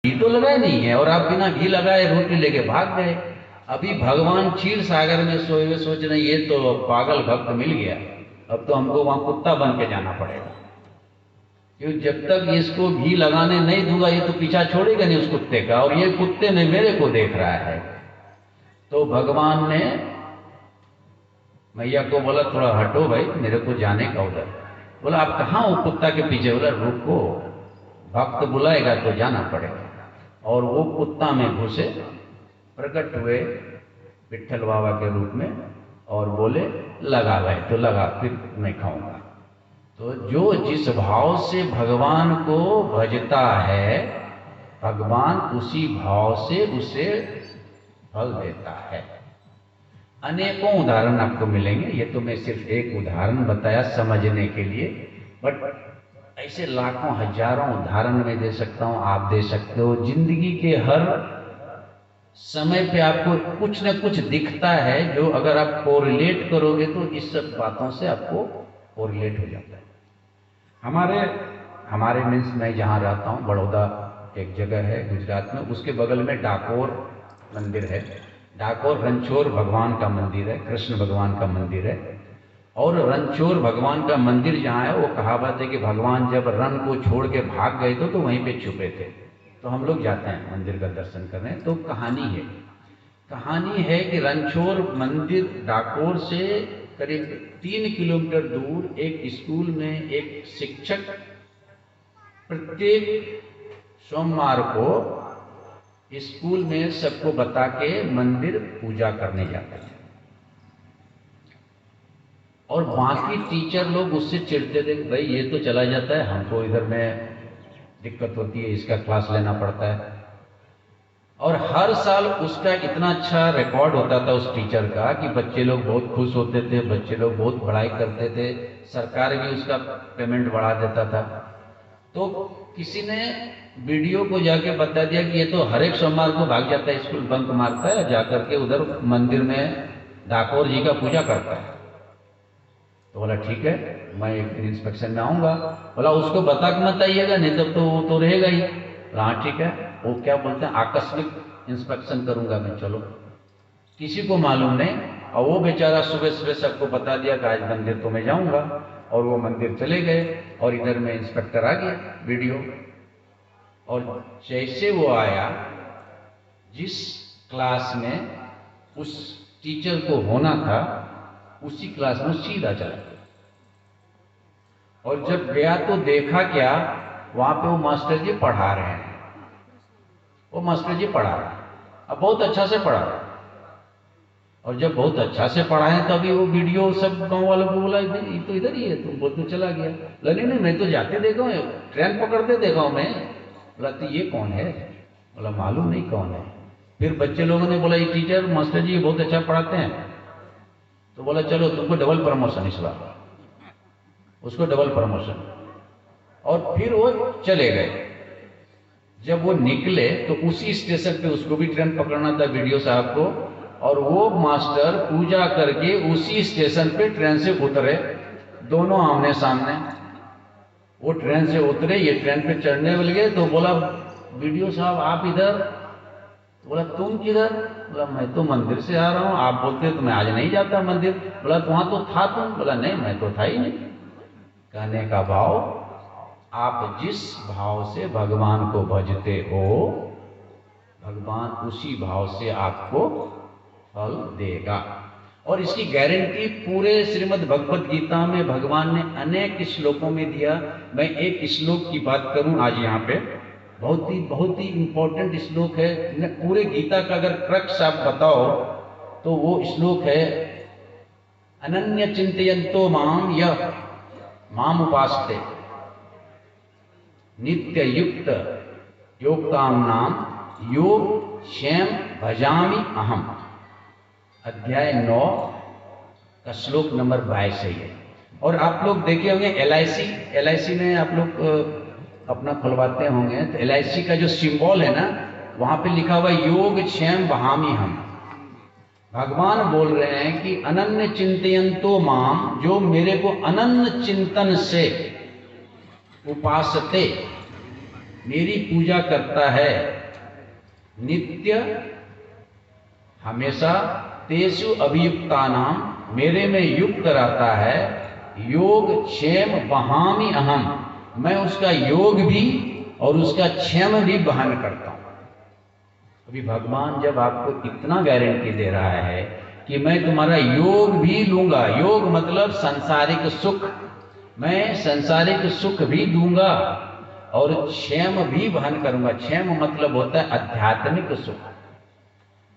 घी तो लगा नहीं है और आप बिना घी लगाए रोटी लेके भाग गए। अभी भगवान क्षीर सागर में सोए हुए सोच रहे ये तो पागल भक्त मिल गया, अब तो हमको वहां कुत्ता बन के जाना पड़ेगा, क्योंकि जब तक इसको घी लगाने नहीं दूंगा ये तो पीछा छोड़ेगा नहीं उस कुत्ते का, और ये कुत्ते में मेरे को देख रहा है। तो भगवान ने मैया को बोला थोड़ा हटो भाई, मेरे को जाने का उधर। बोला आप कहाँ हो कुत्ता के पीछे? बोला रुको, भक्त बुलाएगा तो जाना पड़ेगा। और वो कुत्ता में घुसे, प्रकट हुए विट्ठल बाबा के रूप में और बोले लगा भाई, तो लगा, फिर मैं खाऊंगा। तो जो जिस भाव से भगवान को भजता है, भगवान उसी भाव से उसे फल देता है। अनेकों उदाहरण आपको मिलेंगे, ये तो मैं सिर्फ एक उदाहरण बताया समझने के लिए, बट ऐसे लाखों हजारों उदाहरण मैं दे सकता हूं, आप दे सकते हो। जिंदगी के हर समय पे आपको कुछ न कुछ दिखता है जो अगर आप कोरिलेट करोगे तो इस सब बातों से आपको कोरिलेट हो जाता है। हमारे मीन्स मैं जहाँ रहता हूँ, बड़ौदा एक जगह है गुजरात में, उसके बगल में डाकोर मंदिर है। डाकोर रणछोड़ भगवान का मंदिर है, कृष्ण भगवान का मंदिर है। और रणछोड़ भगवान का मंदिर जहाँ है वो कहावत है कि भगवान जब रण को छोड़ के भाग गए तो वहीं पे छुपे थे। तो हम लोग जाते हैं मंदिर का दर्शन करने। तो कहानी है कि रणछोड़ मंदिर डाकोर से करीब 3 किलोमीटर दूर एक स्कूल में एक शिक्षक प्रत्येक सोमवार को स्कूल में सबको बता के मंदिर पूजा करने जाते हैं, और बाकी टीचर लोग उससे चिढ़ते थे, भाई ये तो चला जाता है, हमको इधर में दिक्कत होती है, इसका क्लास लेना पड़ता है। और हर साल उसका इतना अच्छा रिकॉर्ड होता था उस टीचर का कि बच्चे लोग बहुत खुश होते थे, बच्चे लोग बहुत पढ़ाई करते थे, सरकार भी उसका पेमेंट बढ़ा देता था। तो किसी ने वीडियो को जाके बता दिया कि ये तो हर एक सोमवार को भाग जाता है, स्कूल बंक मारता है, जाकर के उधर मंदिर में डाकोर जी का पूजा करता है। तो बोला ठीक है, मैं एक दिन इंस्पेक्शन में आऊंगा। बोला उसको बता के मत आइएगा, नहीं तब तो वो तो रहेगा ही। बोला हाँ ठीक है। वो क्या बोलते हैं, आकस्मिक इंस्पेक्शन करूंगा मैं। चलो, किसी को मालूम नहीं, और वो बेचारा सुबह सुबह सबको बता दिया कि आज मंदिर तो मैं जाऊंगा, और वो मंदिर चले गए। और इधर में इंस्पेक्टर आ गया वीडियो, और जैसे वो आया, जिस क्लास में उस टीचर को होना था उसी क्लास में सीधा चला गया। और जब गया तो देखा क्या, वहां पे वो मास्टर जी पढ़ा रहे हैं, वो मास्टर जी पढ़ा रहे हैं, अब बहुत अच्छा से पढ़ा रहे हैं। और जब बहुत अच्छा से पढ़ाए तो अभी वो वीडियो सब गांव वालों को बोला ये तो इधर ही है, तुम बोल तो चला गया। बोला नहीं मैं तो जाते देखा हूँ, ट्रेन पकड़ते देखा हूँ मैं। बोला तो ये कौन है? बोला मालूम नहीं कौन है। फिर बच्चे लोगों ने बोला ये टीचर मास्टर जी बहुत अच्छा पढ़ाते हैं। तो बोला चलो तुमको डबल प्रमोशन इस बार, उसको डबल प्रमोशन। और फिर वो चले गए। जब वो निकले तो उसी स्टेशन पे उसको भी ट्रेन पकड़ना था वीडियो साहब को, और वो मास्टर पूजा करके उसी स्टेशन पे ट्रेन से उतरे, दोनों आमने सामने। वो ट्रेन से उतरे, ये ट्रेन पे चढ़ने लगे। तो बोला वीडियो साहब आप इधर? बोला तुम किधर? बोला मैं तो मंदिर से आ रहा हूँ, आप बोलते तो मैं आज नहीं जाता मंदिर। बोला वहां तो था तुम? बोला नहीं मैं तो था ही नहीं। कहने का भाव, आप जिस भाव से भगवान को भजते हो, भगवान उसी भाव से आपको फल देगा। और इसकी गारंटी पूरे श्रीमद् भगवत गीता में भगवान ने अनेक श्लोकों में दिया। मैं एक श्लोक की बात करूं आज यहाँ पे, बहुत ही इंपॉर्टेंट श्लोक है। पूरे गीता का अगर क्रक्स आप बताओ तो वो श्लोक है, अनन्य चिंतयन्तो माम यः माम उपासते नित्य युक्त योक्ताम नाम योग क्षेम भजामि अहम। अध्याय 9 का श्लोक नंबर 22 है। और आप लोग देखे होंगे LIC में आप लोग अपना खुलवाते होंगे, तो LIC का जो सिंबल है ना, वहां पे लिखा हुआ योग क्षेम बहामी हम। भगवान बोल रहे हैं कि अनन्य चिंतयन्तो माम, जो मेरे को अनन्य चिंतन से उपासते, मेरी पूजा करता है नित्य हमेशा, तेषु अभियुक्तानाम, मेरे में युक्त रहता है, योग क्षेम वहामि अहम, मैं उसका योग भी और उसका क्षेम भी वहन करता हूं। अभी भगवान जब आपको इतना गारंटी दे रहा है कि मैं तुम्हारा योग भी लूंगा, योग मतलब सांसारिक सुख, मैं सांसारिक सुख भी दूंगा और क्षेम भी वहन करूंगा। क्षेम मतलब होता है आध्यात्मिक सुख,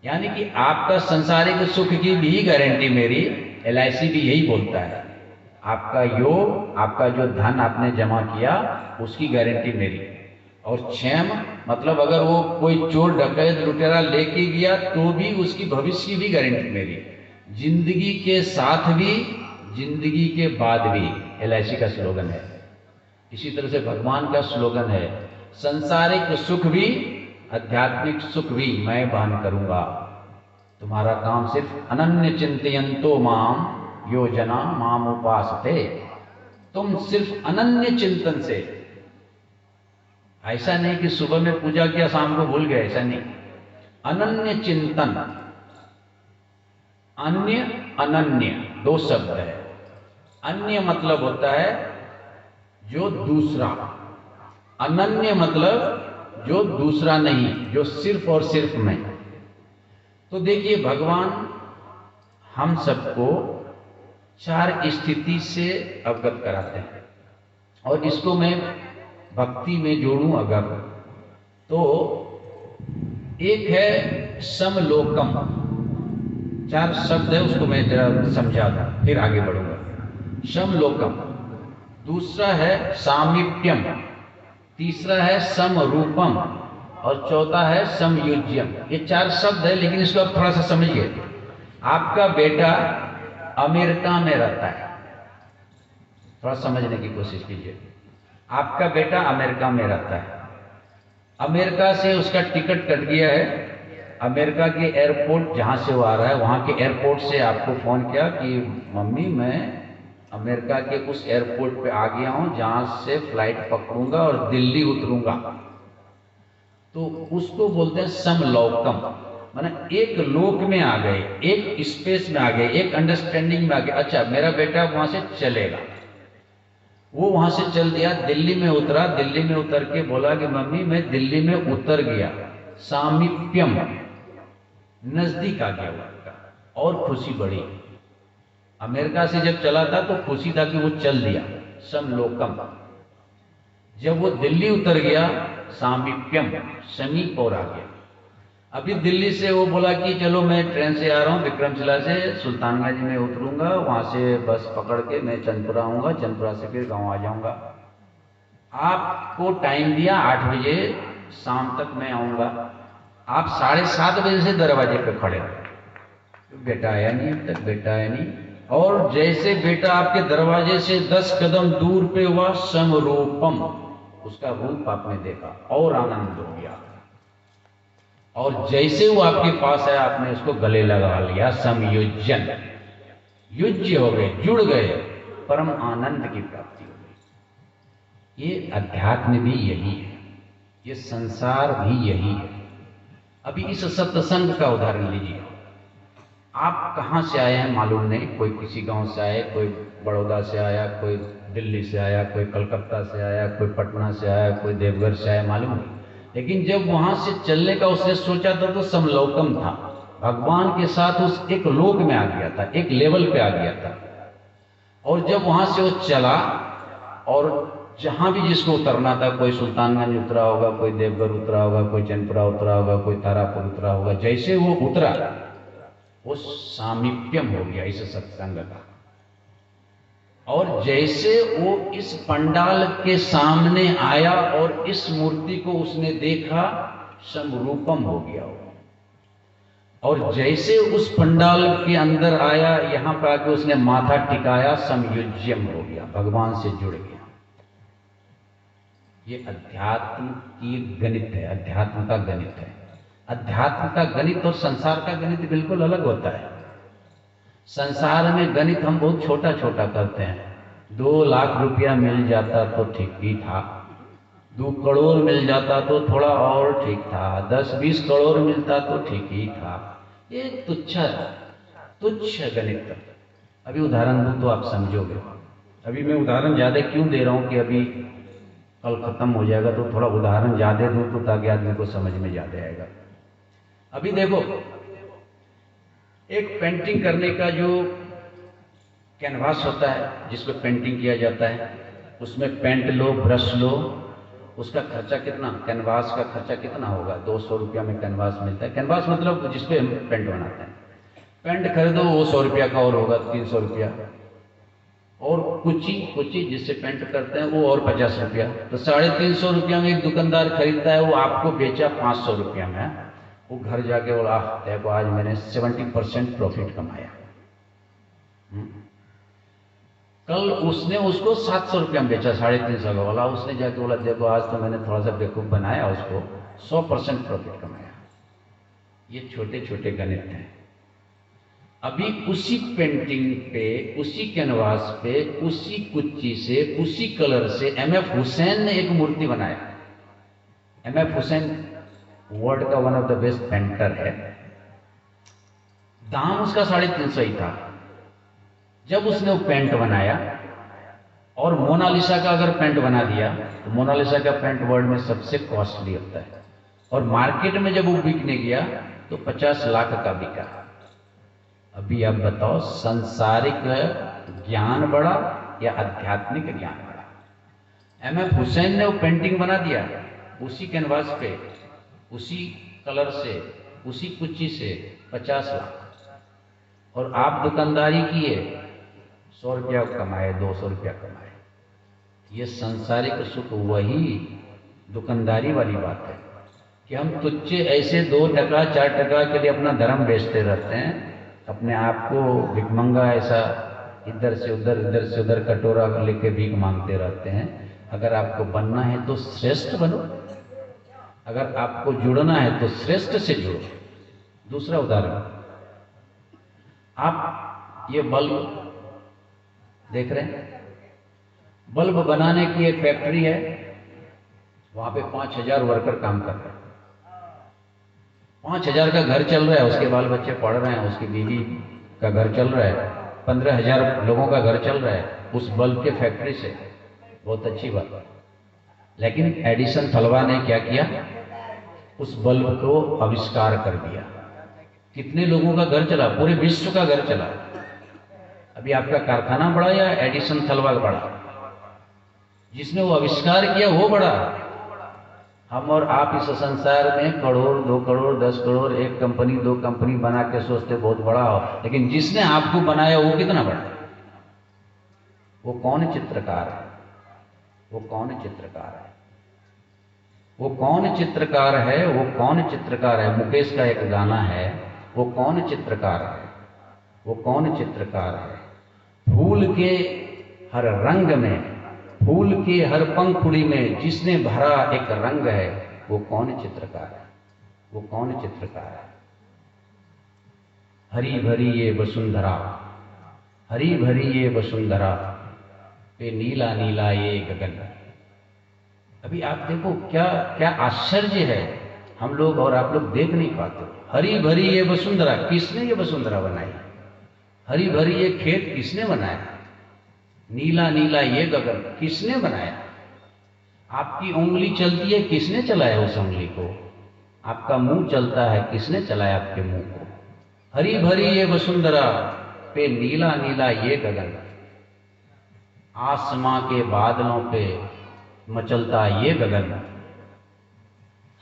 यानी कि आपका सांसारिक सुख की भी गारंटी मेरी, LIC भी यही बोलता है, आपका योग, आपका जो धन आपने जमा किया उसकी गारंटी मेरी। और क्षेम मतलब अगर वो कोई चोर डकैत लुटेरा लेके गया तो भी उसकी भविष्य की भी गारंटी मेरी, जिंदगी के साथ भी जिंदगी के बाद भी, LIC का स्लोगन है। इसी तरह से भगवान का स्लोगन है, संसारिक सुख भी आध्यात्मिक सुख भी मैं वहन करूंगा। तुम्हारा काम सिर्फ अनन्य चिंतयन्तो माम यो जना माम उपासते, तुम सिर्फ अनन्य चिंतन से, ऐसा नहीं कि सुबह में पूजा किया शाम को भूल गए, ऐसा नहीं, अनन्य चिंतन, अन्य अनन्य दो शब्द है। अन्य मतलब होता है जो दूसरा, अनन्य मतलब जो दूसरा नहीं, जो सिर्फ और सिर्फ मैं। तो देखिए भगवान हम सबको 4 स्थिति से अवगत कराते हैं, और इसको मैं भक्ति में जोड़ूं अगर तो एक है समलोकम, 4 शब्द है, उसको मैं जरा समझा दूं फिर आगे बढ़ूंगा। समलोकम, दूसरा है सामीप्यम, तीसरा है समरूपम और चौथा है समयुज्यम। ये 4 शब्द है, लेकिन इसको आप थोड़ा सा समझिए। आपका बेटा अमेरिका में रहता है, थोड़ा समझने की कोशिश कीजिए। आपका बेटा अमेरिका में रहता है, अमेरिका से उसका टिकट कट गया है, अमेरिका के एयरपोर्ट जहां से वो आ रहा है वहां के एयरपोर्ट से आपको फोन किया कि मम्मी मैं अमेरिका के उस एयरपोर्ट पे आ गया हूं जहां से फ्लाइट पकड़ूंगा और दिल्ली उतरूंगा। तो उसको बोलते हैं समलौकम, माने एक लोक में आ गए, एक स्पेस में आ गए, एक अंडरस्टैंडिंग में आ गए। अच्छा मेरा बेटा वहां से चलेगा, वो वहां से चल दिया, दिल्ली में उतरा, दिल्ली में उतर के बोला कि मम्मी मैं दिल्ली में उतर गया, सामीप्यम, नजदीक आ गया उसका, और खुशी बढ़ी। अमेरिका से जब चला था तो खुशी था कि वो चल दिया, समलोकम। जब वो दिल्ली उतर गया, सामीप्यम, समीप और आ गया। अभी दिल्ली से वो बोला कि चलो मैं ट्रेन से आ रहा हूँ विक्रमशिला से, सुल्तानगंज में उतरूंगा, वहां से बस पकड़ के मैं चंदपुरा आऊंगा, चंदपुरा से फिर गांव आ जाऊंगा। आपको टाइम दिया 8 बजे शाम तक मैं आऊंगा, आप 7:30 बजे से दरवाजे पे खड़े हो, बेटा आया नहीं, अब तक बेटा आया नहीं। और जैसे बेटा आपके दरवाजे से 10 कदम दूर पे हुआ, समरूपम, उसका रूप आपने देखा और आनंद हो गया। और जैसे वो आपके पास है आपने उसको गले लगा लिया, समयुज्यन, युज्य हो गए, जुड़ गए, परम आनंद की प्राप्ति हो गई। ये अध्यात्म भी यही है, ये संसार भी यही है। अभी इस सत्संग का उदाहरण लीजिए, आप कहाँ से आए हैं मालूम नहीं, कोई किसी गांव से आए, कोई बड़ौदा से आया, कोई दिल्ली से आया, कोई कलकत्ता से आया, कोई पटना से आया, कोई देवघर से आया, मालूम नहीं। लेकिन जब वहां से चलने का उसने सोचा था तो समलोकम था, भगवान के साथ उस एक लोक में आ गया था, एक लेवल पे आ गया था। और जब वहां से वो चला और जहां भी जिसको उतरना था, कोई सुल्तानगंज उतरा होगा, कोई देवघर उतरा होगा, कोई चंदपुरा उतरा होगा, कोई तारापुर उतरा होगा, जैसे वो उतरा वो सामीप्यम हो गया इस सत्संग का। और जैसे वो इस पंडाल के सामने आया और इस मूर्ति को उसने देखा, समरूपम हो गया वो। और जैसे उस पंडाल के अंदर आया, यहां पर आके उसने माथा टिकाया, समयुज्यम हो गया, भगवान से जुड़ गया। ये अध्यात्म की गणित है, अध्यात्म का गणित है। अध्यात्म का गणित और संसार का गणित बिल्कुल अलग होता है। संसार में गणित हम बहुत छोटा छोटा करते हैं, 2 लाख रुपया मिल जाता तो ठीक ही था, 2 करोड़ मिल जाता तो थोड़ा और ठीक था, 10-20 करोड़ मिलता तो ठीक ही था। ये तुच्छ गणित। अभी उदाहरण दूं तो आप समझोगे। अभी मैं उदाहरण ज़्यादा क्यों दे रहा हूं कि अभी कल खत्म हो जाएगा, तो थोड़ा उदाहरण ज़्यादा दूं तो ताकि आदमी को समझ में ज़्यादा आएगा। अभी देखो, एक पेंटिंग करने का जो कैनवास होता है जिसपे पेंटिंग किया जाता है, उसमें पेंट लो, ब्रश लो, उसका खर्चा कितना, कैनवास का खर्चा कितना होगा? 200 रुपया में कैनवास मिलता है। कैनवास मतलब जिसपे हम पेंट बनाते हैं। पेंट खरीदो वो 100 रुपया का और होगा, 300 रुपया। और कुची जिससे पेंट करते हैं वो और 50 रुपया। तो 350 रुपया में एक दुकानदार खरीदता है, वो आपको बेचा 500 रुपया में। वो घर जाके बोला, देखो आज मैंने 70% प्रॉफिट कमाया। कल उसने उसको 700 रुपया में बेचा, 350 का बोला। उसने जाके बोला, देखो आज तो मैंने थोड़ा सा बेवकूफ बनाया, उसको 100% प्रॉफिट कमाया। ये छोटे छोटे गणित हैं। अभी उसी पेंटिंग पे, उसी कैनवास पे, उसी कुच्ची से, उसी कलर से MF हुसैन ने एक मूर्ति बनाया। MF हुसैन वर्ल्ड का one of the best painter है। दाम उसका 350 ही था। जब उसने वो पेंट बनाया, और मोनालिसा का अगर पेंट बना दिया तो मोनालिसा का पेंट वर्ल्ड में सबसे कॉस्टली होता है, और मार्केट में जब वो बिकने गया तो 50 लाख का बिका। अभी आप बताओ, सांसारिक ज्ञान बड़ा या आध्यात्मिक ज्ञान बड़ा? MF हुसैन ने वो पेंटिंग बना दिया उसी कैनवास पे, उसी कलर से, उसी कुच्ची से, 50 लाख। और आप दुकानदारी किए, 100 रुपया कमाए, 200 रुपया कमाए। ये संसारिक सुख वही दुकानदारी वाली बात है कि हम तुच्छ ऐसे 2 टका 4 टका के लिए अपना धर्म बेचते रहते हैं, अपने आप को भिखमंगा ऐसा इधर से उधर कटोरा लेके भीख मांगते रहते हैं। अगर आपको बनना है तो श्रेष्ठ बनो, अगर आपको जुड़ना है तो श्रेष्ठ से जुड़ो। दूसरा उदाहरण, आप ये बल्ब देख रहे हैं, बल्ब बनाने की एक फैक्ट्री है, वहां पे 5000 वर्कर काम कर रहे हैं। 5000 का घर चल रहा है, उसके बाल बच्चे पढ़ रहे हैं, उसकी बीवी का घर चल रहा है, 15,000 लोगों का घर चल रहा है उस बल्ब के फैक्ट्री से। बहुत अच्छी बात है। लेकिन एडिसन थलवा ने क्या किया? उस बल्ब को आविष्कार कर दिया। कितने लोगों का घर चला? पूरे विश्व का घर चला। अभी आपका कारखाना बड़ा या एडिसन थलवा बड़ा? जिसने वो आविष्कार किया वो बड़ा। हम और आप इस संसार में करोड़, 2 करोड़, 10 करोड़, 1 कंपनी, 2 कंपनी बना के सोचते बहुत बड़ा हो, लेकिन जिसने आपको बनाया वो कितना बड़ा? वो कौन चित्रकार है? वो कौन चित्रकार है? वो कौन चित्रकार है? वो कौन चित्रकार है? मुकेश का एक गाना है, वो कौन चित्रकार है? वो कौन चित्रकार है? फूल के हर रंग में, फूल के हर पंखुड़ी में जिसने भरा एक रंग है, वो कौन चित्रकार है? वो कौन चित्रकार है? हरी भरी ये वसुंधरा, हरी भरी ये वसुंधरा पे नीला नीला ये गगन। अभी आप देखो क्या क्या आश्चर्य है, हम लोग और आप लोग देख नहीं पाते। हरी भरी ये वसुंधरा, किसने ये वसुंधरा बनाई? हरी भरी ये खेत किसने बनाया? नीला नीला ये गगन किसने बनाया? आपकी उंगली चलती है, किसने चलाया उस उंगली को? आपका मुंह चलता है, किसने चलाया आपके मुंह को? हरी भरी ये वसुंधरा पे नीला नीला ये गगन, आसमां के बादलों पे मचलता ये गगन।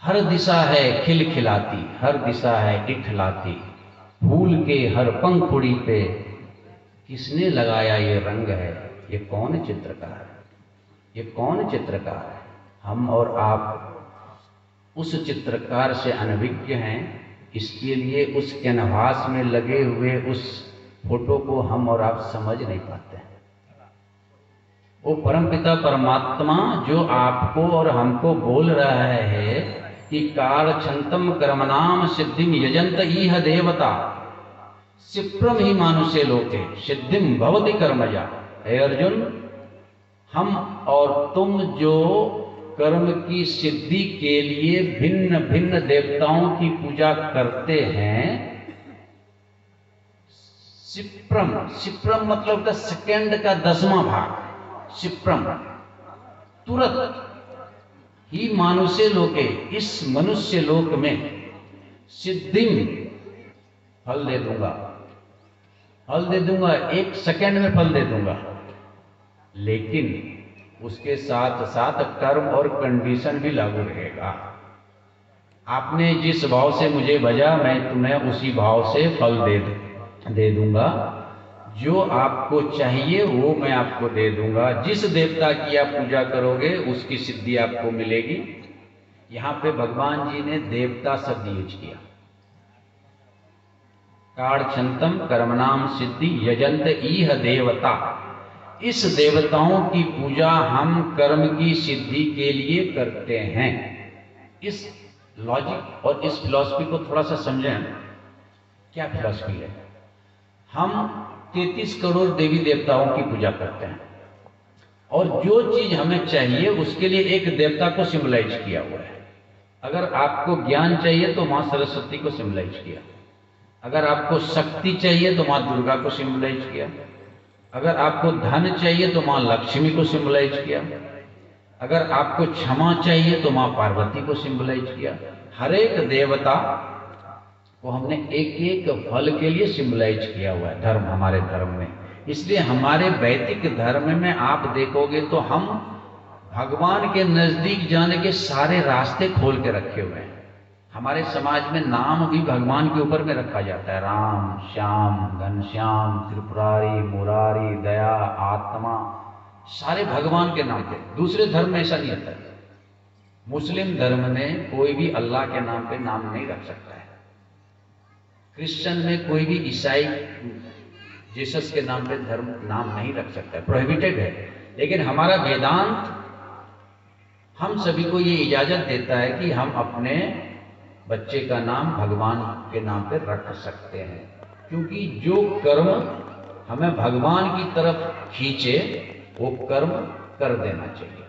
हर दिशा है खिलखिलाती, हर दिशा है इठलाती, फूल के हर पंखुड़ी पे किसने लगाया ये रंग है? ये कौन चित्रकार है? ये कौन चित्रकार है? हम और आप उस चित्रकार से अनभिज्ञ हैं, इसके लिए उस कैनवास में लगे हुए उस फोटो को हम और आप समझ नहीं पाते हैं। वो परमपिता परमात्मा जो आपको और हमको बोल रहा है कि काल छंतम कर्मनाम सिद्धिम यजंत इह देवता सिप्रम ही मानुषे लोके सिद्धिम भवति कर्मजा। हे अर्जुन, हम और तुम जो कर्म की सिद्धि के लिए भिन्न भिन्न देवताओं की पूजा करते हैं। क्षिप्रम, क्षिप्रम मतलब का सेकंड का 10वां भाग, क्षिप्रम। तुरंत ही मानुष्य लोके, इस मनुष्य लोक में सिद्धि फल दे दूंगा, फल दे दूंगा, 1 सेकंड में फल दे दूंगा। लेकिन उसके साथ साथ टर्म और कंडीशन भी लागू रहेगा। आपने जिस भाव से मुझे भजा, मैं तुम्हें उसी भाव से फल दे दूंगा। जो आपको चाहिए वो मैं आपको दे दूंगा। जिस देवता की आप पूजा करोगे उसकी सिद्धि आपको मिलेगी। यहां पे भगवान जी ने देवता शब्द यूज किया। काढ़छंतम कर्मनाम सिद्धि यजंत इह देवता। इस देवताओं की पूजा हम कर्म की सिद्धि के लिए करते हैं। इस लॉजिक और इस फिलॉसफी को थोड़ा सा समझें। क्या फिलॉसफी है? हम 33 करोड़ देवी देवताओं की पूजा करते हैं और जो चीज हमें चाहिए उसके लिए एक देवता को सिंबलाइज किया हुआ है। अगर आपको ज्ञान चाहिए तो मां सरस्वती को सिंबलाइज किया। अगर आपको शक्ति चाहिए तो मां दुर्गा को सिंबलाइज किया। अगर आपको धन चाहिए तो मां लक्ष्मी को सिंबलाइज किया। अगर आपको क्षमा चाहिए तो मां पार्वती को सिंबलाइज किया। हर एक देवता को हमने एक एक फल के लिए सिंबलाइज किया हुआ है धर्म, हमारे धर्म में। इसलिए हमारे वैदिक धर्म में आप देखोगे तो हम भगवान के नजदीक जाने के सारे रास्ते खोल के रखे हुए हैं। हमारे समाज में नाम भी भगवान के ऊपर में रखा जाता है। राम, श्याम, घनश्याम, त्रिपुरारी, मुरारी, दया, आत्मा, सारे भगवान के नाम पे। दूसरे धर्म में ऐसा नहीं होता है। मुस्लिम धर्म में कोई भी अल्लाह के नाम पे नाम नहीं रख सकता है। क्रिश्चियन में कोई भी ईसाई जीसस के नाम पे धर्म नाम नहीं रख सकता है, प्रोहिबिटेड है। लेकिन हमारा वेदांत हम सभी को ये इजाजत देता है कि हम अपने बच्चे का नाम भगवान के नाम पे रख सकते हैं, क्योंकि जो कर्म हमें भगवान की तरफ खींचे वो कर्म कर देना चाहिए।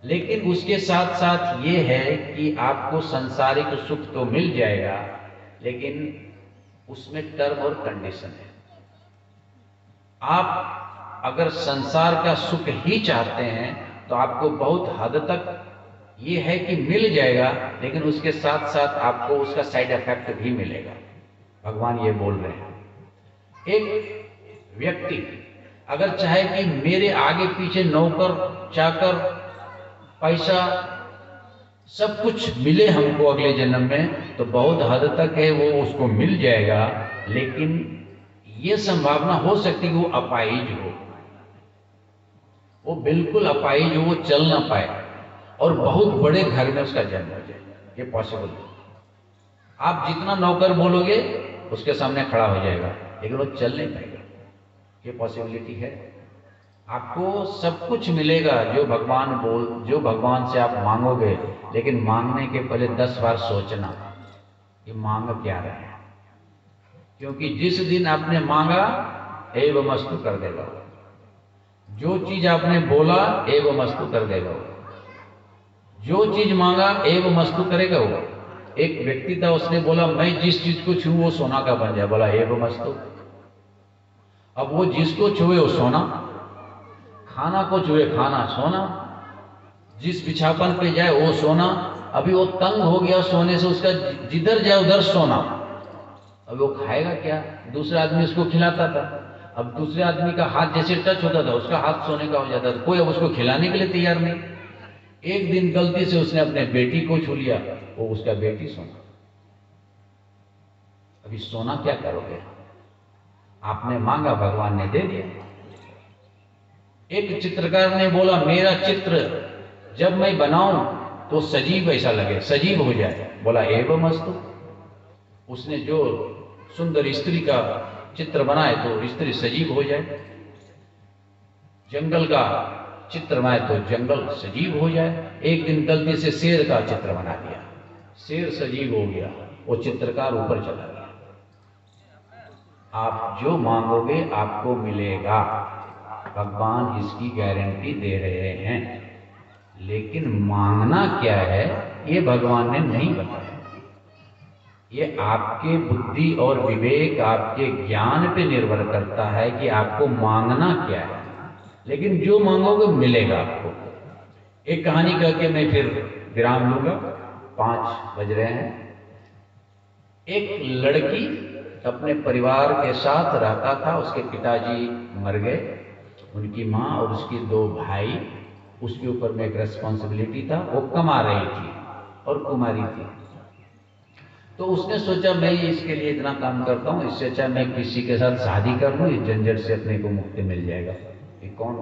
लेकिन उसके साथ साथ ये है कि आपको सांसारिक सुख तो मिल जाएगा, लेकिन उसमें टर्म और कंडीशन है। आप अगर संसार का सुख ही चाहते हैं तो आपको बहुत हद तक ये है कि मिल जाएगा, लेकिन उसके साथ साथ आपको उसका साइड इफेक्ट भी मिलेगा। भगवान ये बोल रहे हैं। एक व्यक्ति अगर चाहे कि मेरे आगे पीछे नौकर चाकर पैसा सब कुछ मिले हमको अगले जन्म में, तो बहुत हद तक है वो उसको मिल जाएगा। लेकिन ये संभावना हो सकती है कि वो अपाहिज हो, वो बिल्कुल अपाहिज हो, वो चल ना पाए और बहुत बड़े घर में उसका जन्म हो जाए। ये पॉसिबल है। आप जितना नौकर बोलोगे उसके सामने खड़ा हो जाएगा, लेकिन वो चल नहीं पाएगा। ये पॉसिबिलिटी है। आपको सब कुछ मिलेगा जो भगवान से आप मांगोगे, लेकिन मांगने के पहले 10 बार सोचना कि मांग क्या रहे हैं, क्योंकि जिस दिन आपने मांगा एवमस्तु कर देगा। जो चीज आपने बोला एवमस्तु कर देगा। जो चीज मांगा एवमस्तु करेगा वो। एक व्यक्ति था, उसने बोला मैं जिस चीज को छू वो सोना का बन जाए, बोला एवमस्तु। अब वो जिसको छुए वो सोना, खाना को छुए खाना सोना, जिस बिछापन पे जाए वो सोना। अभी वो तंग हो गया सोने से, उसका जिधर जाए उधर सोना। अब वो खाएगा क्या? दूसरा आदमी उसको खिलाता था। अब दूसरे आदमी का हाथ जैसे टच होता था उसका हाथ सोने का हो जाता था। कोई अब उसको खिलाने के लिए तैयार नहीं। एक दिन गलती से उसने अपने बेटी को छू लिया, वो उसका बेटी सोना। अभी सोना क्या करोगे? आपने मांगा, भगवान ने दे दिया। एक चित्रकार ने बोला मेरा चित्र जब मैं बनाऊं तो सजीव ऐसा लगे, सजीव हो जाए। बोला एवमस्तु। उसने जो सुंदर स्त्री का चित्र बनाए तो स्त्री सजीव हो जाए। जंगल का चित्र बनाए तो जंगल सजीव हो जाए। एक दिन गलती से शेर का चित्र बना दिया, शेर सजीव हो गया, वो चित्रकार ऊपर चला गया। आप जो मांगोगे आपको मिलेगा, भगवान इसकी गारंटी दे रहे हैं। लेकिन मांगना क्या है ये भगवान ने नहीं बताया। ये आपके बुद्धि और विवेक, आपके ज्ञान पे निर्भर करता है कि आपको मांगना क्या है। लेकिन जो मांगोगे मिलेगा आपको। एक कहानी कह के मैं फिर विराम लूंगा, 5 बज रहे हैं। एक लड़की अपने परिवार के साथ रहता था, उसके पिताजी मर गए, उनकी माँ और उसके 2 भाई, उसके ऊपर में एक रेस्पॉन्सिबिलिटी था। वो कमा रही थी और कुमारी थी। तो उसने सोचा मैं इसके लिए इतना काम करता हूँ, इससे अच्छा मैं किसी के साथ शादी कर लूँ, इस झंझट से अपने को मुक्ति मिल जाएगा, कि कौन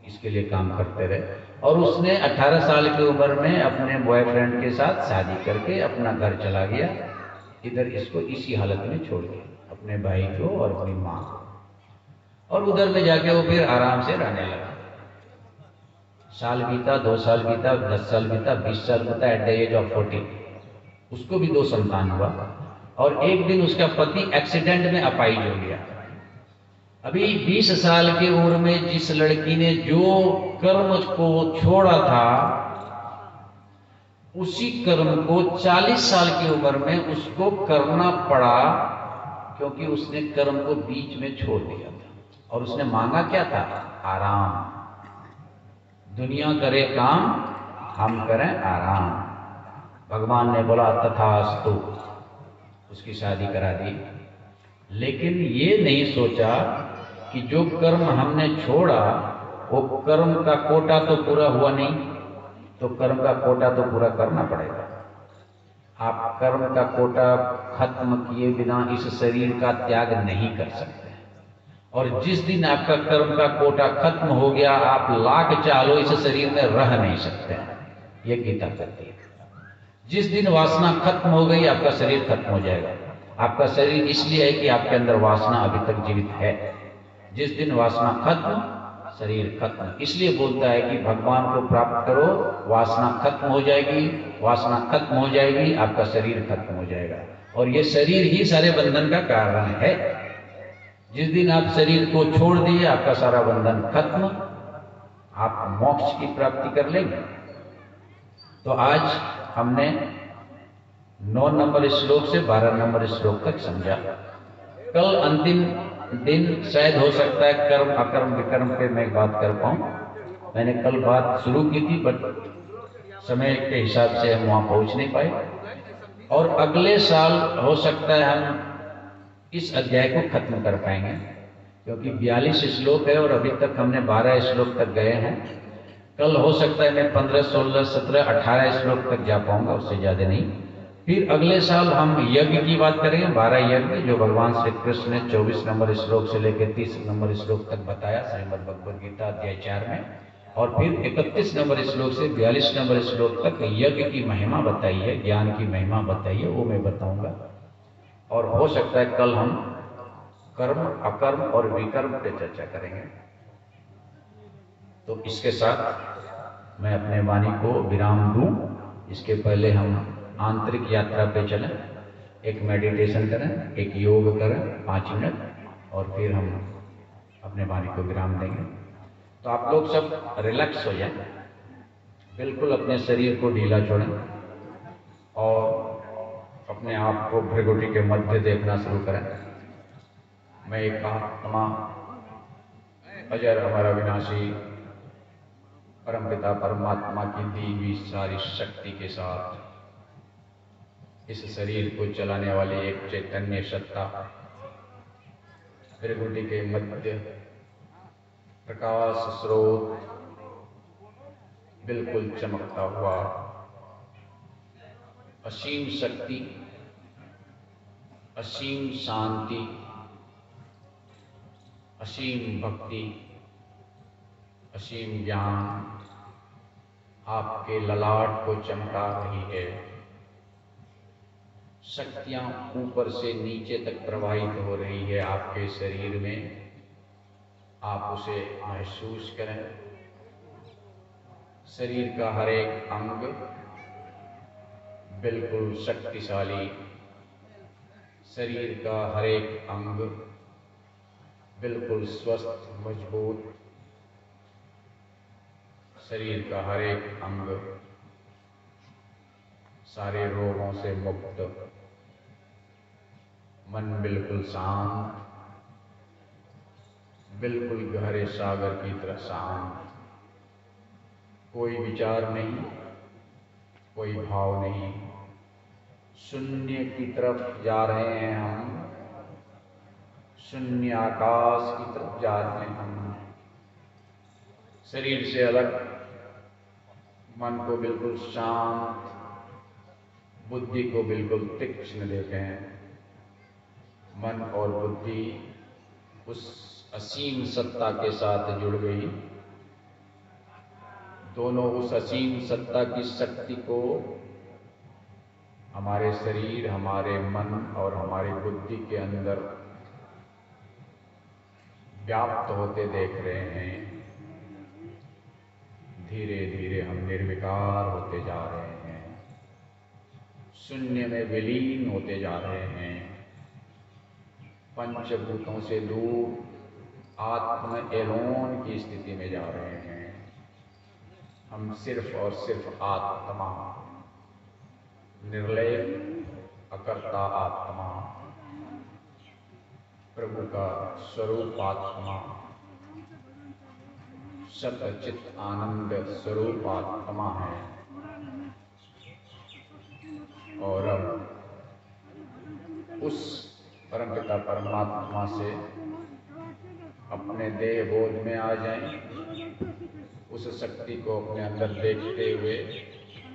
इसके लिए काम करते रहे। और उसने 18 साल की उम्र में अपने बॉयफ्रेंड के साथ शादी करके अपना घर चला गया। इधर इसको इसी हालत में छोड़ दिया, अपने भाई को और अपनी माँ को। और उधर में जाके वो फिर आराम से रहने लगा। साल बीता, 2 साल बीता, 10 साल बीता, 20 साल बीता। एट द एज ऑफ 40 उसको भी 2 संतान हुआ। और एक दिन उसका पति एक्सीडेंट में अपाहिज हो गया। अभी 20 साल की उम्र में जिस लड़की ने जो कर्म को छोड़ा था, उसी कर्म को 40 साल की उम्र में उसको करना पड़ा, क्योंकि उसने कर्म को बीच में छोड़ दिया था। और उसने मांगा क्या था? आराम। दुनिया करे काम, हम करें आराम। भगवान ने बोला तथास्तु, उसकी शादी करा दी। लेकिन ये नहीं सोचा कि जो कर्म हमने छोड़ा वो कर्म का कोटा तो पूरा हुआ नहीं, तो कर्म का कोटा तो पूरा करना पड़ेगा। आप कर्म का कोटा खत्म किए बिना इस शरीर का त्याग नहीं कर सकते। और जिस दिन आपका कर्म का कोटा खत्म हो गया, आप लाख चालो इस शरीर में रह नहीं सकते। ये गीता कहती है। जिस दिन वासना खत्म हो गई, आपका शरीर खत्म हो जाएगा। आपका शरीर इसलिए है कि आपके अंदर वासना अभी तक जीवित है। जिस दिन वासना खत्म, शरीर खत्म। इसलिए बोलता है कि भगवान को प्राप्त करो, वासना खत्म हो जाएगी। वासना खत्म हो जाएगी, आपका शरीर खत्म हो जाएगा। और ये शरीर ही सारे बंधन का कारण है। जिस दिन आप शरीर को छोड़ दिए, आपका सारा बंधन खत्म, आप मोक्ष की प्राप्ति कर लेंगे। तो आज हमने 9 नंबर श्लोक से 12 नंबर श्लोक तक समझा। कल अंतिम दिन शायद हो सकता है कर्म अकर्म विकर्म पे मैं बात कर पाऊं। मैंने कल बात शुरू की थी, बट समय के हिसाब से हम वहां पहुंच नहीं पाए। और अगले साल हो सकता है हम इस अध्याय को खत्म कर पाएंगे, क्योंकि 42 श्लोक है और अभी तक हमने 12 श्लोक तक गए हैं। कल हो सकता है मैं 15, 16, 17, 18 श्लोक तक जा पाऊंगा, उससे ज्यादा नहीं। फिर अगले साल हम यज्ञ की बात करेंगे, 12 यज्ञ जो भगवान श्री कृष्ण ने 24 नंबर श्लोक से लेकर 30 नंबर श्लोक तक बताया श्रीमद् भगवद गीता अध्याय 4 में। और फिर 31 नंबर श्लोक से 42 नंबर श्लोक तक यज्ञ की महिमा बताई है, ज्ञान की महिमा बताई है, वो मैं बताऊंगा। और हो सकता है कल हम कर्म अकर्म और विकर्म पे चर्चा करेंगे। तो इसके साथ मैं अपने वाणी को विराम दूं। इसके पहले हम आंतरिक यात्रा पे चलें, एक मेडिटेशन करें, एक योग करें 5 मिनट, और फिर हम अपने वाणी को विराम देंगे। तो आप लोग सब रिलैक्स हो जाएं, बिल्कुल अपने शरीर को ढीला छोड़ें और अपने आप को भृगुटी के मध्य देखना शुरू करें। मैं एक आत्मा अजर अमर अविनाशी परमपिता परमात्मा की दी हुई सारी शक्ति के साथ इस शरीर को चलाने वाली एक चैतन्य सत्ता भृगुटी के मध्य प्रकाश स्रोत बिल्कुल चमकता हुआ असीम शक्ति, असीम शांति, असीम भक्ति, असीम ज्ञान आपके ललाट को चमका रही है। शक्तियां ऊपर से नीचे तक प्रवाहित हो रही है आपके शरीर में। आप उसे महसूस करें। शरीर का हर एक अंग बिल्कुल शक्तिशाली, शरीर का हर एक अंग बिल्कुल स्वस्थ मजबूत, शरीर का हर एक अंग सारे रोगों से मुक्त, मन बिल्कुल शांत, बिल्कुल गहरे सागर की तरह शांत, कोई विचार नहीं, कोई भाव नहीं, शून्य की तरफ जा रहे हैं हम, शून्य आकाश की तरफ जा रहे हैं हम। शरीर से अलग मन को बिल्कुल शांत, बुद्धि को बिल्कुल तीक्ष्ण देखें। मन और बुद्धि उस असीम सत्ता के साथ जुड़ गई। दोनों उस असीम सत्ता की शक्ति को हमारे शरीर, हमारे मन और हमारी बुद्धि के अंदर व्याप्त होते देख रहे हैं। धीरे धीरे हम निर्विकार होते जा रहे हैं, शून्य में विलीन होते जा रहे हैं, पंचभूतों से दूर आत्म एलोन की स्थिति में जा रहे हैं। हम सिर्फ और सिर्फ आत्मा, निर्लेप अकर्ता आत्मा, प्रभु का स्वरूप आत्मा, सच्चित आनंद स्वरूप आत्मा है। और अब उस परमपिता परमात्मा से अपने देह बोध में आ जाएं, उस शक्ति को अपने अंदर देखते हुए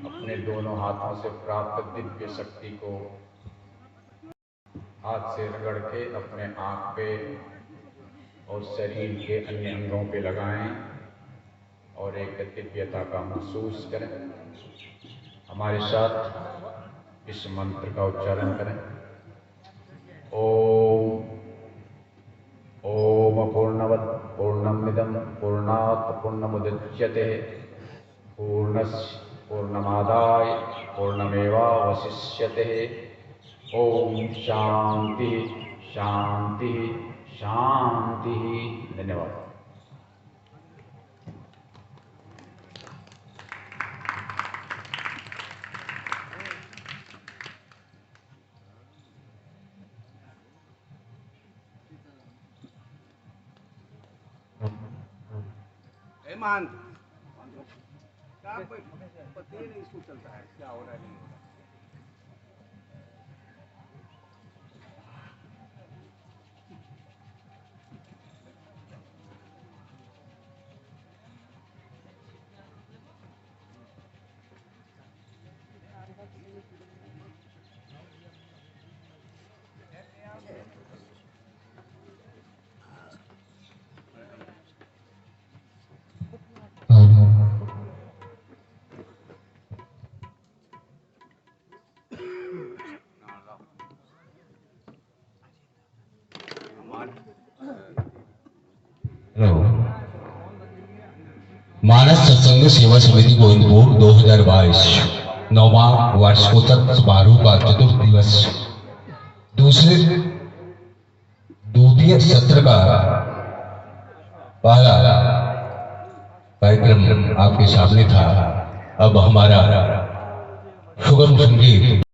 अपने दोनों हाथों से प्राप्त दिव्य शक्ति को हाथ से रगड़ के अपने आँख पे और शरीर के अन्य अंगों पे लगाएं और एक दिव्यता का महसूस करें। हमारे साथ इस मंत्र का उच्चारण करें। ओम ओम पूर्णमद पूर्णमिदं पूर्णात् पूर्णमुदच्यते पूर्णस्य पूर्णमादाय पूर्णमेवावशिष्यते। ओम शांति शांति शांति। धन्यवाद। मान क्या पता ही नहीं इसको चलता है क्या हो रहा है नहीं हो रहा। हेलो, मानस सत्संग सेवा समिति गोविंदपुर 2022 9वां वार्षिकोत्तर समारोह का चतुर्थ दिवस द्वितीय सत्र का पहला कार्यक्रम आपके सामने था। अब हमारा सुगम संगीत